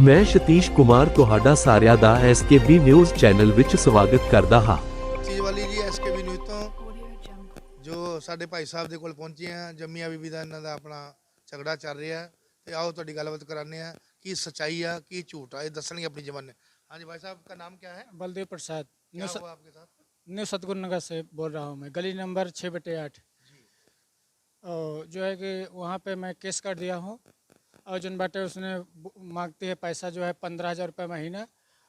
मैं सतीश कुमार तुहाडा सारिਆਂ ਦਾ SKB news channel ਵਿੱਚ ਸਵਾਗਤ ਕਰਦਾ ਹਾਂ। ਚੀਜ਼ ਵਾਲੀ ਜੀ SKB ਨਿਊਜ਼ ਤੋਂ ਜੋ ਸਾਡੇ ਭਾਈ ਸਾਹਿਬ ਦੇ ਕੋਲ ਪਹੁੰਚੇ ਆ, ਜੰਮੀਆਂ ਬੀਬੀ ਦਾ ਇਹਨਾਂ ਦਾ ਆਪਣਾ ਝਗੜਾ ਚੱਲ ਰਿਹਾ ਤੇ ਆਓ ਤੁਹਾਡੀ ਗੱਲਬਾਤ ਕਰਾਉਂਦੇ ਆ ਕੀ ਸੱਚਾਈ ਆ ਕੀ ਝੂਠ ਆ, ਇਹ ਦੱਸਣਗੇ ਆਪਣੀ ਜ਼ਬਾਨ। हाँ जी भाई साहब, का नाम क्या है? बलदेव प्रसाद। क्या हुआ आपके साथ? न्यू सतगुरु नगर से बोल रहा हूँ मैं, गली नंबर 6/8। और जो है कि वहाँ पे मैं केस कर दिया हूँ और जिन बाटे उसने मांगती है पैसा जो है 15,000 रुपये महीना,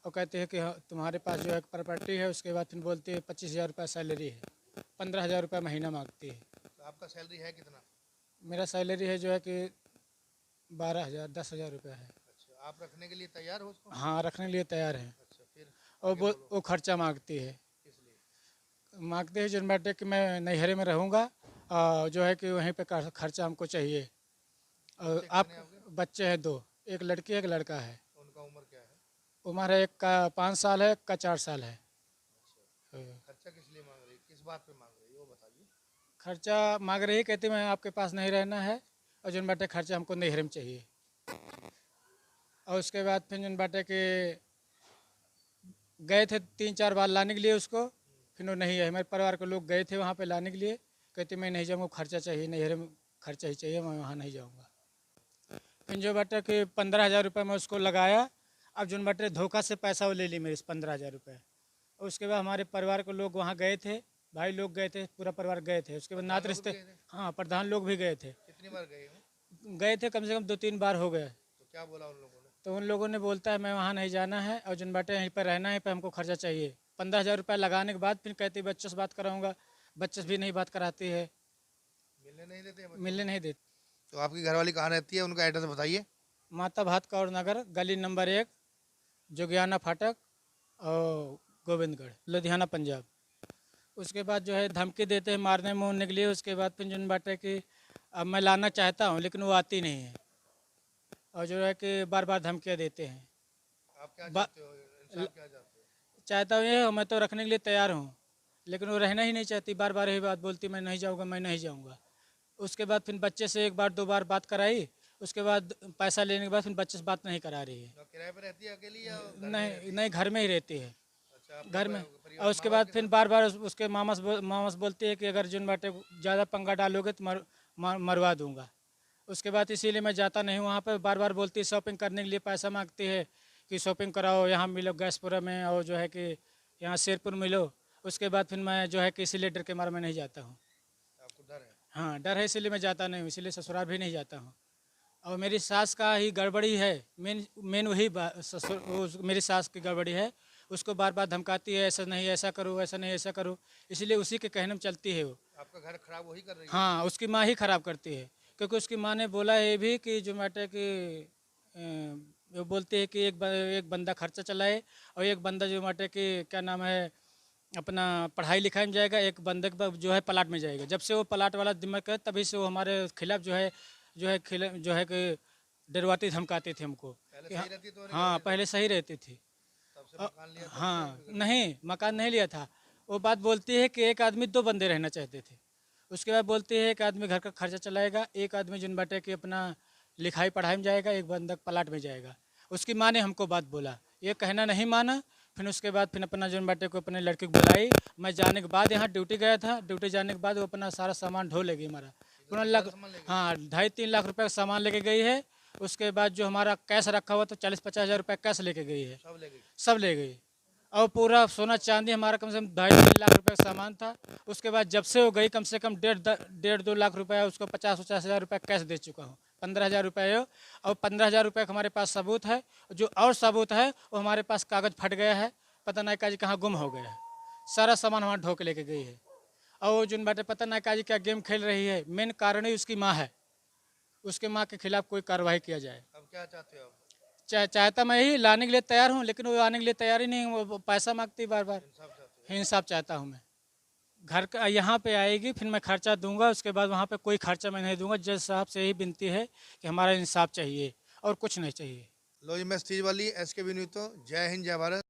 और कहते हैं कि तुम्हारे पास जो है प्रॉपर्टी है, उसके बाद फिर बोलती है 25,000 रुपये सैलरी है, 15,000 रुपये महीना मांगती है। तो आपका सैलरी है कितना? मेरा सैलरी है जो है कि 12,000 10,000 रुपये है। अच्छा, आप रखने के लिए तैयार हो उसको? हाँ, रखने के लिए तैयार है। अच्छा, फिर और वो खर्चा मांगती है, इसलिए मांगते हैं जिन बाटे कि मैं नैहरे में रहूँगा, और जो है कि वहीं पे खर्चा हमको चाहिए। और आप बच्चे हैं 2, एक लड़की एक लड़का है। उनका उम्र क्या है? उम्र है एक का 5 साल है, एक का 4 साल है। खर्चा किस लिए मांग रही, किस बात पे मांग रही है वो बताइए। खर्चा मांग रही, कहती मैं आपके पास नहीं रहना है, और जिन बाटे खर्चा हमको नैहरे में चाहिए। और उसके बाद फिर जिन बाटे के गए थे 3-4 बार लाने के लिए उसको, फिर वो नहीं है। हमारे परिवार के लोग गए थे वहाँ पे लाने के लिए, कहते मैं नहीं जाऊँगा, खर्चा चाहिए, नैहरे में खर्चा ही चाहिए, मैं वहाँ नहीं जाऊँगा। फिर जो बाटे कि 15,000 रुपये मैं उसको लगाया। अब जो बाटे धोखा से पैसा वो ले ली मेरे से 15,000 रुपये। और उसके बाद हमारे परिवार के लोग वहाँ गए थे, भाई लोग गए थे, पूरा परिवार गए थे। उसके बाद नात रिश्ते, हाँ, प्रधान लोग भी गए थे। कितनी बार गए हो? गए थे कम से कम 2-3 बार हो गए। तो क्या बोला उन लोगों ने? तो उन लोगों ने बोलता है मैं वहाँ नहीं जाना है, और जिन बाटे यहीं पर रहना है, पर हमको खर्चा चाहिए। 15,000 रुपये लगाने के बाद फिर कहती बच्चों से बात कराऊंगा, बच्चे से भी नहीं बात कराती है, मिलने नहीं देते हैं? मिलने नहीं देती। तो आपकी घरवाली कहाँ रहती है, उनका एड्रेस बताइए। माता भात कौर नगर, गली नंबर 1, जोगियाना फाटक और गोविंदगढ़, लुधियाना पंजाब। उसके बाद जो है धमकी देते हैं मारने मोरने के लिए। उसके बाद फिर जिन बाटे कि अब मैं लाना चाहता हूँ लेकिन वो आती नहीं है, और जो है कि बार बार धमकियाँ देते हैं। आप क्या चाहते हो, इंसाफ क्या चाहते हो? चाहता हूँ ये, मैं तो रखने के लिए तैयार हूँ, लेकिन वो रहना ही नहीं चाहती, बार बार यही बात बोलती मैं नहीं जाऊँगा, मैं नहीं जाऊँगा। उसके बाद फिर बच्चे से 1-2 बार बात कराई, उसके बाद पैसा लेने के बाद फिर बच्चे से बात नहीं करा रही है। तो किराए पे रहती है अकेली या घर में नहीं रहती है? नहीं, घर में ही रहती है, अच्छा, आपका घर में। परिवार- और उसके माँ बाप बाद के फिर बार बार उसके मामा से बोलती है कि अगर जिन बाटे ज़्यादा पंगा डालोगे तो मरवा दूंगा। उसके बाद इसीलिए मैं जाता नहीं वहाँ पर। बार बार बोलती है, शॉपिंग करने के लिए पैसा मांगती है कि शॉपिंग कराओ, यहाँ मिलो गैसपुरा में, और जो है कि यहाँ शेरपुर मिलो। उसके बाद फिर मैं जो है कि इसीलिए डर के मारे मैं नहीं जाता हूँ। आपको डर है? हाँ, डर है, इसीलिए मैं जाता नहीं हूँ, इसीलिए ससुराल भी नहीं जाता हूँ। और मेरी सास का ही गड़बड़ी है, मेन वही मेरी सास की गड़बड़ी है। उसको बार बार धमकाती है, ऐसा नहीं ऐसा करो, ऐसा नहीं ऐसा करो, इसलिए उसी के कहने में चलती है वो। आपका घर खराब वही कर रही है? हाँ, उसकी माँ ही ख़राब करती है, क्योंकि उसकी माँ ने बोला है भी कि जो माटे कि वो बोलती है कि एक बंदा खर्चा चलाए, और एक बंदा जो माटे कि क्या नाम है अपना पढ़ाई लिखाई में जाएगा, एक बंदे जो है प्लाट में जाएगा। जब से वो प्लाट वाला दिमाग है, तभी से वो हमारे खिलाफ जो है कि डरवाती धमकाती थी हमको। पहले सही रहती तो नहीं? हाँ, पहले सही रहती थी। तब से मकान लिया था? हाँ, नहीं, मकान नहीं लिया था। वो बात बोलती है कि एक आदमी 2 बंदे रहना चाहते थे। उसके बाद बोलती है एक आदमी घर का खर्चा चलाएगा, एक आदमी जिन बाटे कि अपना लिखाई पढ़ाई में जाएगा, एक बंदा प्लाट में जाएगा। उसकी माँ ने हमको बात बोला, ये कहना नहीं माना। फिर उसके बाद फिर अपना जिन बाटे को अपने लड़के को बुलाई। मैं जाने के बाद यहाँ ड्यूटी गया था, ड्यूटी जाने के बाद वो अपना सारा सामान ढो ले गई हमारा पूरा हाँ, 2.5-3 लाख रुपये का सामान लेके गई है। उसके बाद जो हमारा कैश रखा हुआ तो 40-50 हज़ार रुपये कैश लेके गई है, सब ले गई? सब ले गई। और पूरा सोना चांदी हमारा कम से कम 2.5-3 लाख रुपये का सामान था। उसके बाद जब से वो गई कम से कम 1.5-2 लाख रुपये, उसको 50-50 हज़ार रुपये कैश दे चुका हूँ। 15,000 रुपये हो, और 15,000 रुपये का हमारे पास सबूत है। जो और सबूत है वो हमारे पास कागज़ फट गया है, पता नहीं काजी कहाँ गुम हो गया है। सारा सामान हमारा ढो के लेके गई है। और वो जिन बाटे पता नहीं काजी क्या गेम खेल रही है, मेन कारण ही उसकी माँ है। उसके माँ के खिलाफ कोई कार्रवाई किया जाए। अब क्या चाहते हो आप? चाहता मैं ही लाने के लिए तैयार हूँ, लेकिन वो आने के लिए तैयार ही नहीं, वो पैसा मांगती बार बार। इंसाफ चाहते हो? इंसाफ चाहता हूँ मैं। घर का यहाँ पे आएगी, फिर मैं खर्चा दूंगा, उसके बाद वहाँ पे कोई खर्चा मैं नहीं दूंगा। जज साहब से यही विनती है कि हमारा इंसाफ चाहिए और कुछ नहीं चाहिए। लो जी, मैं चीज़ वाली SKB न्यूज़ तो जय हिंद जय भारत।